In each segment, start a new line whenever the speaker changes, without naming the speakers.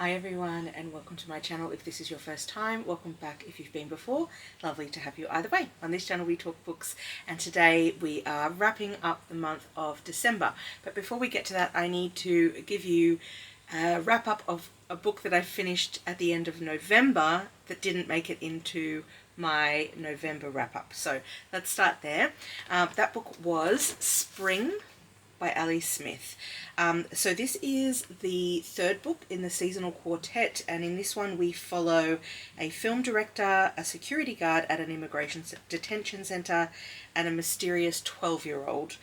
Hi everyone, and welcome to my channel. If this is your first time, welcome back if you've been before. Lovely to have you either way. On this channel we talk books, and today we are wrapping up the month of December. But before we get to that, I need to give you a wrap up of a book that I finished at the end of November that didn't make it into my November wrap up. So let's start there. That book was Spring by Ali Smith. So this is the third book in the seasonal quartet, and in this one we follow a film director, a security guard at an immigration detention centre, and a mysterious 12-year-old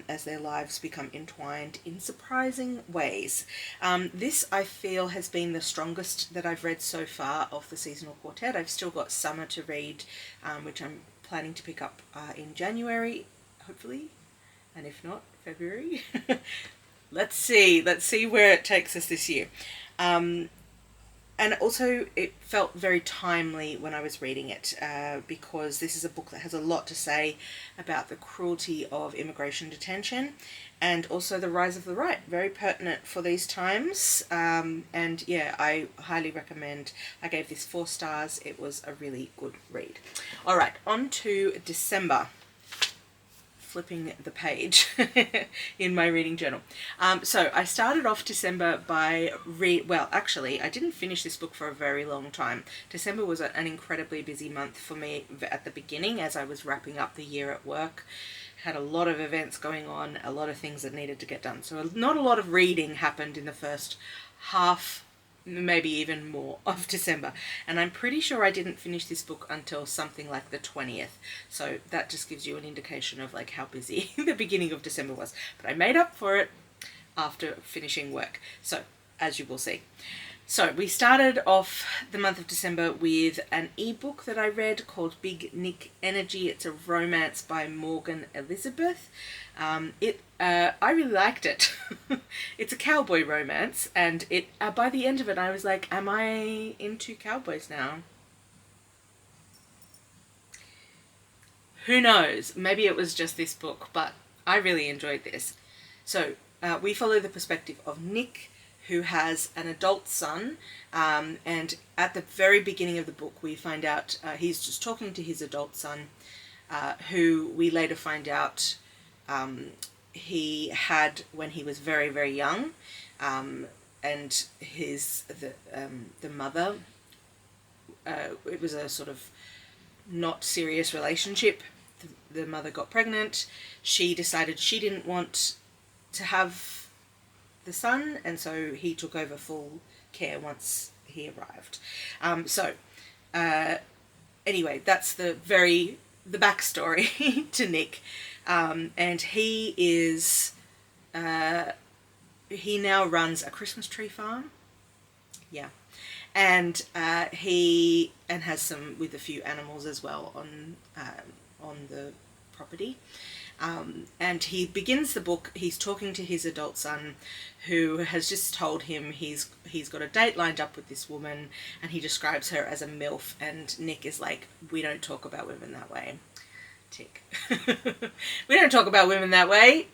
as their lives become entwined in surprising ways. This, I feel, has been the strongest that I've read so far of the seasonal quartet. I've still got summer to read, which I'm planning to pick up in January, hopefully, and if not, February. Let's see where it takes us this year. And also it felt very timely when I was reading it, because this is a book that has a lot to say about the cruelty of immigration detention and also the rise of the right. Very pertinent for these times. And yeah, I highly recommend. I gave this 4 stars. It was a really good read. All right, on to December. Flipping the page in my reading journal. So I started off December by well, actually, I didn't finish this book for a very long time. December was an incredibly busy month for me at the beginning as I was wrapping up the year at work. Had a lot of events going on, a lot of things that needed to get done. So not a lot of reading happened in the first half, maybe even more, of December, and I'm pretty sure I didn't finish this book until something like the 20th, so that just gives you an indication of like how busy the beginning of December was. But I made up for it after finishing work, so as you will see. So we started off the month of December with an ebook that I read called Big Nick Energy. It's a romance by Morgan Elizabeth. I really liked it. It's a cowboy romance, and by the end of it I was like, am I into cowboys now? Who knows? Maybe it was just this book, but I really enjoyed this. So we follow the perspective of Nick, who has an adult son, and at the very beginning of the book we find out he's just talking to his adult son, who we later find out he had when he was very, very young, and the mother, it was a sort of not serious relationship. The mother got pregnant. She decided she didn't want to have the son, and so he took over full care once he arrived. Anyway, that's the backstory to Nick, and he is he now runs a Christmas tree farm. Yeah. And he has some with a few animals as well on the property. And he begins the book, he's talking to his adult son, who has just told him he's got a date lined up with this woman, and he describes her as a MILF, and Nick is like, we don't talk about women that way. Tick. We don't talk about women that way.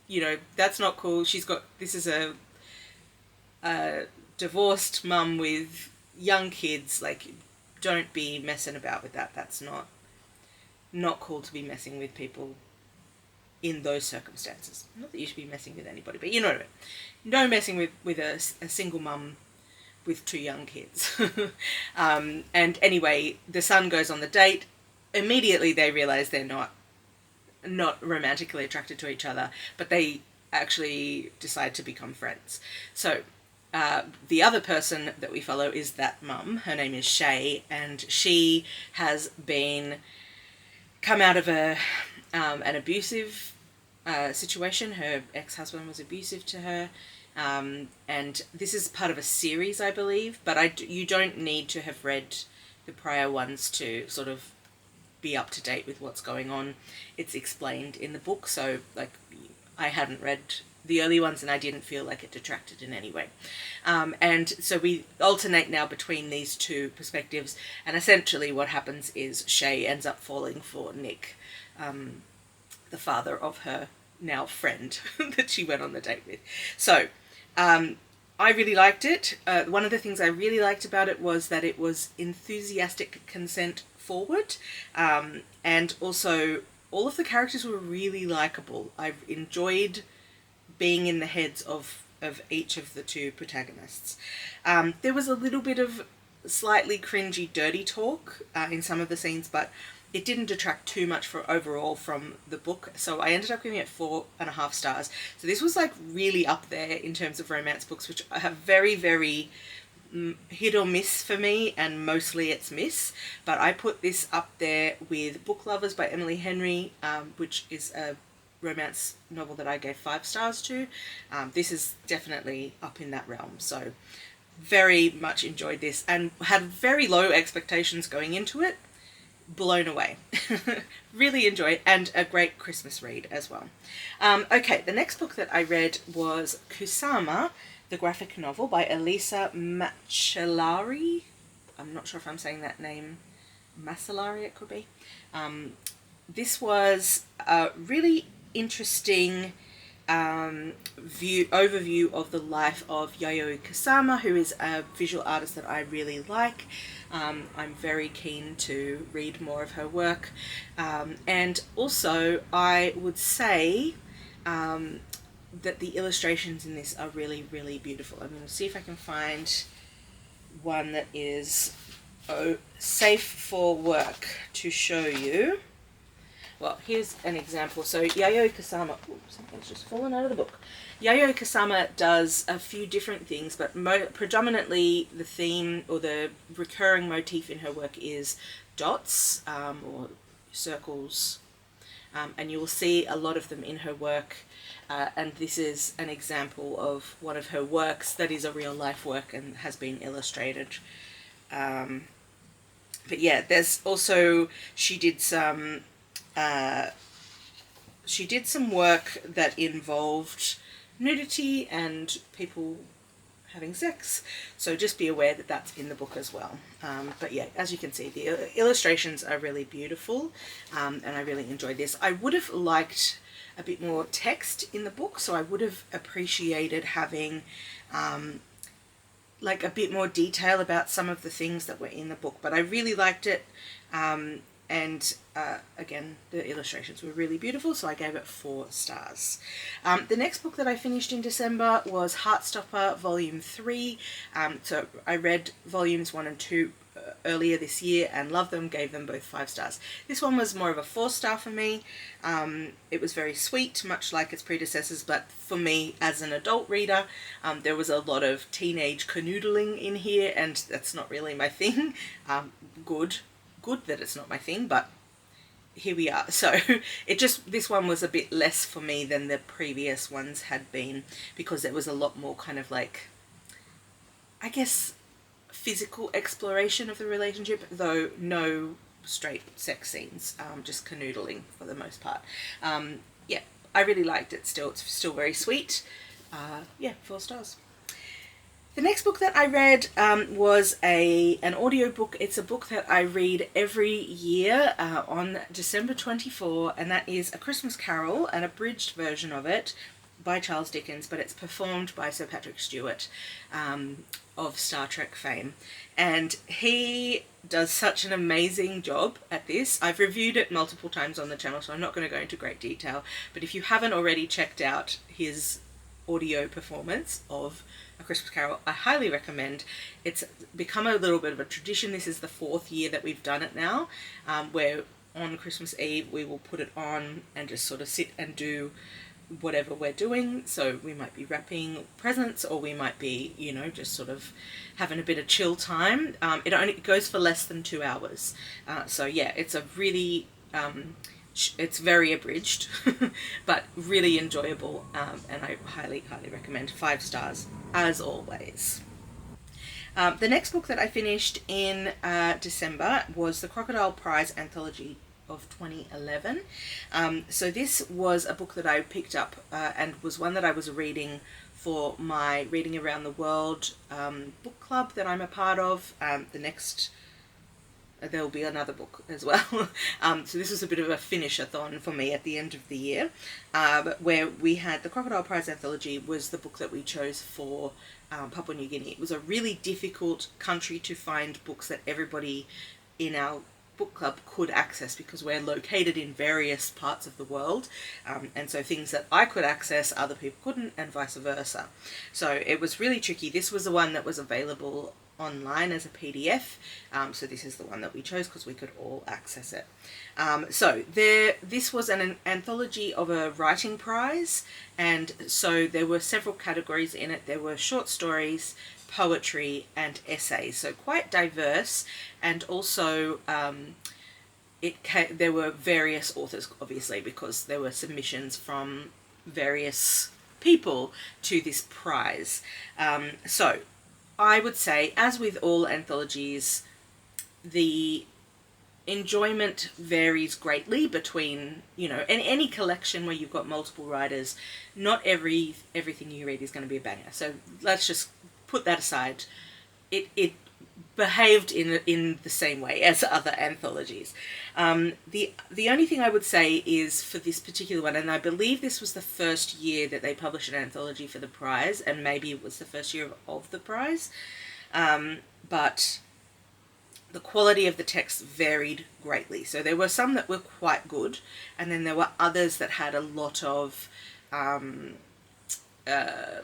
You know, that's not cool. This is a divorced mum with young kids. Like, don't be messing about with that. That's not cool to be messing with people in those circumstances. Not that you should be messing with anybody, but you know what I mean. No messing with a single mum with 2 young kids. And anyway, the son goes on the date. Immediately they realise they're not romantically attracted to each other, but they actually decide to become friends. So the other person that we follow is that mum. Her name is Shay, and she has come out of an abusive situation. Her ex-husband was abusive to her, and this is part of a series, I believe, but you don't need to have read the prior ones to sort of be up to date with what's going on. It's explained in the book, so like I hadn't read the early ones and I didn't feel like it detracted in any way. And so we alternate now between these 2 perspectives, and essentially what happens is Shay ends up falling for Nick, the father of her now friend that she went on the date with. So I really liked it. One of the things I really liked about it was that it was enthusiastic consent forward, and also all of the characters were really likable. I enjoyed being in the heads of each of the two protagonists. There was a little bit of slightly cringy dirty talk in some of the scenes, but it didn't detract too much for overall from the book, so I ended up giving it 4.5 stars. So this was like really up there in terms of romance books, which have very, very hit or miss for me, and mostly it's miss. But I put this up there with Book Lovers by Emily Henry, which is a romance novel that I gave 5 stars to. This is definitely up in that realm, so very much enjoyed this and had very low expectations going into it. Blown away. Really enjoyed, and a great Christmas read as well. Okay, the next book that I read was Kusama, the graphic novel by Elisa Macellari. I'm not sure if I'm saying that name. Macellari, it could be. This was a really interesting overview of the life of Yayoi Kusama, who is a visual artist that I really like. I'm very keen to read more of her work, and also I would say that the illustrations in this are really, really beautiful. I'm going to see if I can find one that is safe for work to show you. Well, here's an example. So Yayoi Kusama, something's just fallen out of the book. Yayoi Kusama does a few different things, but predominantly the theme or the recurring motif in her work is dots or circles, and you will see a lot of them in her work. And this is an example of one of her works that is a real life work and has been illustrated. But yeah, there's also, she did some work that involved nudity and people having sex, so just be aware that that's in the book as well. But yeah, as you can see, the illustrations are really beautiful, and I really enjoyed this. I would have liked a bit more text in the book, so I would have appreciated having like a bit more detail about some of the things that were in the book, but I really liked it. And again, the illustrations were really beautiful, so I gave it 4 stars. The next book that I finished in December was Heartstopper Volume 3. So I read Volumes 1 and 2 earlier this year and loved them, gave them both 5 stars. This one was more of a 4-star for me. It was very sweet, much like its predecessors, but for me as an adult reader, there was a lot of teenage canoodling in here, and that's not really my thing. Good that it's not my thing, but here we are. So this one was a bit less for me than the previous ones had been, because there was a lot more kind of like, I guess, physical exploration of the relationship, though no straight sex scenes, just canoodling for the most part. Yeah, I really liked it still. It's still very sweet. Yeah, 4 stars. The next book that I read was an audiobook. It's a book that I read every year on December 24, and that is A Christmas Carol, an abridged version of it by Charles Dickens, but it's performed by Sir Patrick Stewart of Star Trek fame. And he does such an amazing job at this. I've reviewed it multiple times on the channel, so I'm not going to go into great detail, but if you haven't already checked out his audio performance of A Christmas Carol, I highly recommend. It's become a little bit of a tradition. This is the 4th year that we've done it now, where on Christmas Eve we will put it on and just sort of sit and do whatever we're doing. So we might be wrapping presents, or we might be, you know, just sort of having a bit of chill time. It only goes for less than 2 hours. So yeah, it's a really it's very abridged, but really enjoyable, and I highly, highly recommend. 5 stars, as always. The next book that I finished in December was the Crocodile Prize Anthology of 2011. So this was a book that I picked up and was one that I was reading for my Reading Around the World book club that I'm a part of. The next there'll be another book as well. So this was a bit of a finish-a-thon for me at the end of the year, where we had the Crocodile Prize Anthology was the book that we chose for Papua New Guinea. It was a really difficult country to find books that everybody in our book club could access, because we're located in various parts of the world, and so things that I could access other people couldn't, and vice versa. So it was really tricky. This was the one that was available online as a PDF, so this is the one that we chose because we could all access it. This was an anthology of a writing prize, and so there were several categories in it. There were short stories, poetry, and essays, so quite diverse. And also there were various authors, obviously, because there were submissions from various people to this prize. So I would say, as with all anthologies, the enjoyment varies greatly between, in any collection where you've got multiple writers, not everything you read is going to be a banger. So let's just put that aside. It behaved in the same way as other anthologies. The only thing I would say is, for this particular one, and I believe this was the first year that they published an anthology for the prize, and maybe it was the first year of the prize, but the quality of the text varied greatly. So there were some that were quite good, and then there were others that had a lot of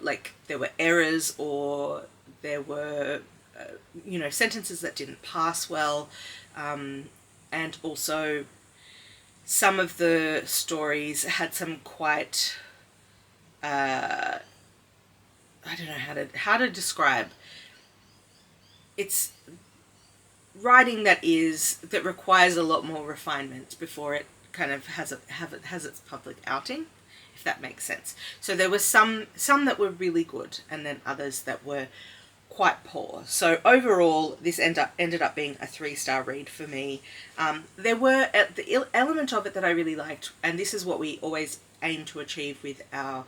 like there were errors, or there were sentences that didn't pass well, and also some of the stories had some quite I don't know how to describe. It's writing that requires a lot more refinement before it kind of has its public outing, if that makes sense. So there were some that were really good, and then others that were quite poor. So overall, this ended up being a 3-star read for me. There were the element of it that I really liked, and this is what we always aim to achieve with our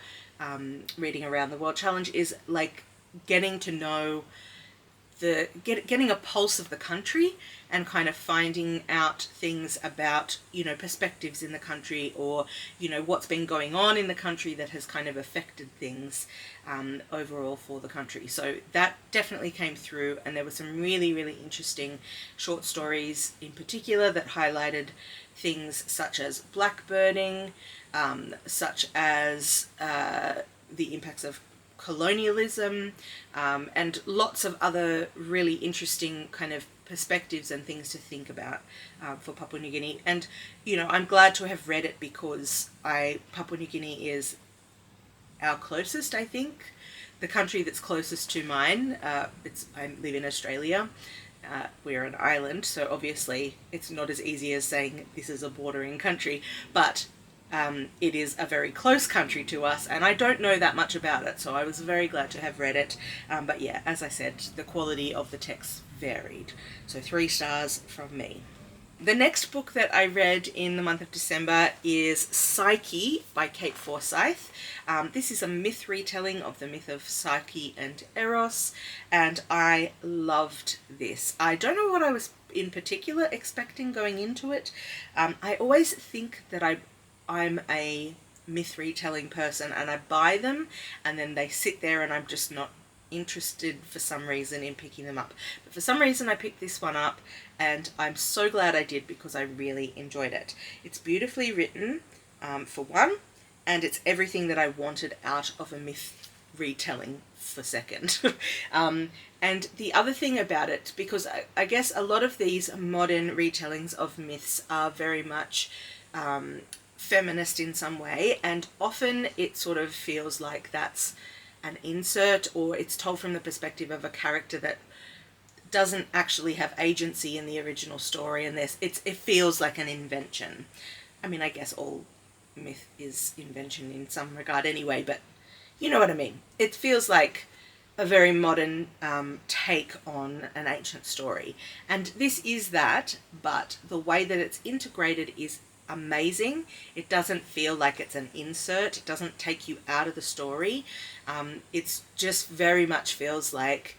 Reading Around the World challenge, is like getting to know getting a pulse of the country, and kind of finding out things about, perspectives in the country, or, what's been going on in the country that has kind of affected things overall for the country. So that definitely came through, and there were some really, really interesting short stories in particular that highlighted things such as blackbirding, such as the impacts of colonialism, and lots of other really interesting kind of perspectives and things to think about for Papua New Guinea. And I'm glad to have read it, because Papua New Guinea is our closest, I think, the country that's closest to mine. I live in Australia. We're an island, so obviously it's not as easy as saying this is a bordering country, but it is a very close country to us, and I don't know that much about it, so I was very glad to have read it. But yeah, as I said, the quality of the text varied. So 3 stars from me. The next book that I read in the month of December is Psykhe by Kate Forsyth. This is a myth retelling of the myth of Psyche and Eros, and I loved this. I don't know what I was in particular expecting going into it. I always think that I'm a myth retelling person, and I buy them and then they sit there and I'm just not interested for some reason in picking them up. But for some reason I picked this one up, and I'm so glad I did, because I really enjoyed it. It's beautifully written, for one, and it's everything that I wanted out of a myth retelling for second. And the other thing about it, because I guess a lot of these modern retellings of myths are very much feminist in some way, and often it sort of feels like that's an insert, or it's told from the perspective of a character that doesn't actually have agency in the original story, and it feels like an invention. I mean, I guess all myth is invention in some regard anyway, but you know what I mean. It feels like a very modern take on an ancient story, and this is that, but the way that it's integrated is amazing. It doesn't feel like it's an insert. It doesn't take you out of the story. It's just very much feels like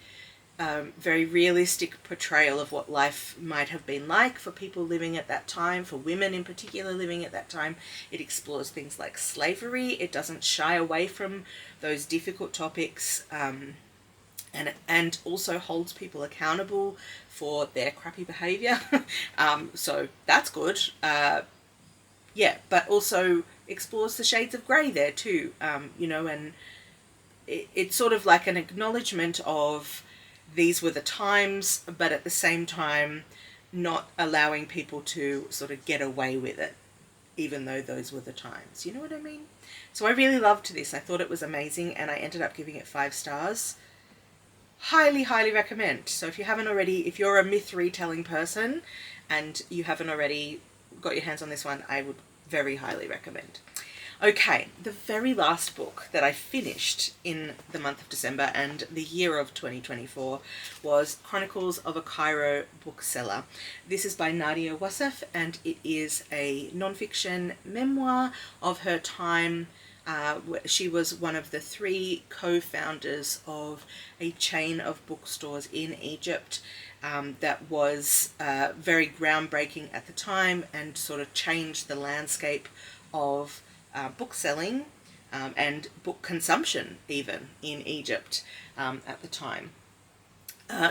very realistic portrayal of what life might have been like for people living at that time, for women in particular living at that time. It explores things like slavery. It doesn't shy away from those difficult topics, and also holds people accountable for their crappy behaviour. So that's good. Yeah, but also explores the shades of grey there too, you know, and it's sort of like an acknowledgement of these were the times, but at the same time not allowing people to sort of get away with it, even though those were the times. You know what I mean? So I really loved this. I thought it was amazing, and I ended up giving it 5 stars. Highly, highly recommend. So if you haven't already, if you're a myth retelling person and you haven't already got your hands on this one, I would very highly recommend. Okay, the very last book that I finished in the month of December and the year of 2024 was Chronicles of a Cairo Bookseller. This is by Nadia Wassef, and it is a non-fiction memoir of her time. She was one of the 3 co-founders of a chain of bookstores in Egypt that was very groundbreaking at the time and sort of changed the landscape of book selling and book consumption even in Egypt at the time.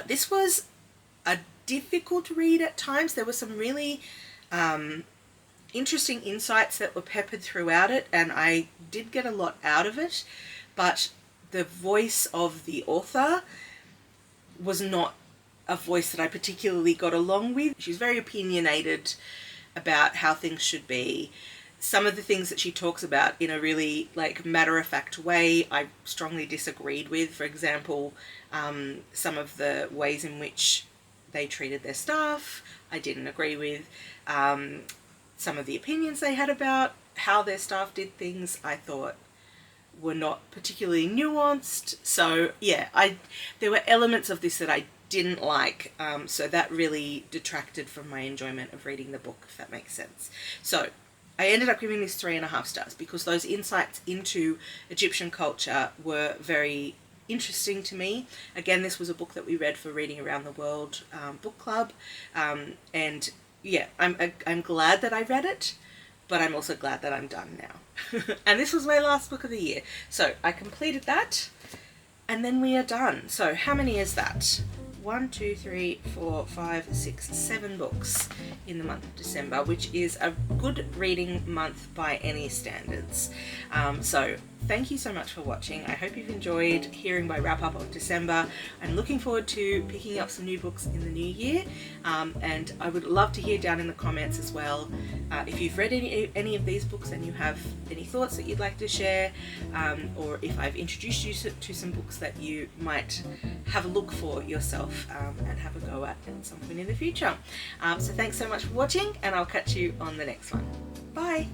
This was a difficult read at times. There were some really interesting insights that were peppered throughout it, and I did get a lot out of it, but the voice of the author was not a voice that I particularly got along with. She's very opinionated about how things should be. Some of the things that she talks about in a really like matter-of-fact way I strongly disagreed with. For example, some of the ways in which they treated their staff I didn't agree with. Some of the opinions they had about how their staff did things I thought were not particularly nuanced. So yeah, there were elements of this that I didn't like, so that really detracted from my enjoyment of reading the book, if that makes sense. So I ended up giving this 3.5 stars because those insights into Egyptian culture were very interesting to me. Again, this was a book that we read for Reading Around the World book club, and yeah, I'm glad that I read it, but I'm also glad that I'm done now. And this was my last book of the year, so I completed that, and then we are done. So how many is that? 1, 2, 3, 4, 5, 6, 7 books in the month of December, which is a good reading month by any standards. So thank you so much for watching. I hope you've enjoyed hearing my wrap up of December. I'm looking forward to picking up some new books in the new year, and I would love to hear down in the comments as well if you've read any of these books and you have any thoughts that you'd like to share, or if I've introduced you to some books that you might have a look for yourself and have a go at some point in the future. So thanks so much for watching, and I'll catch you on the next one. Bye!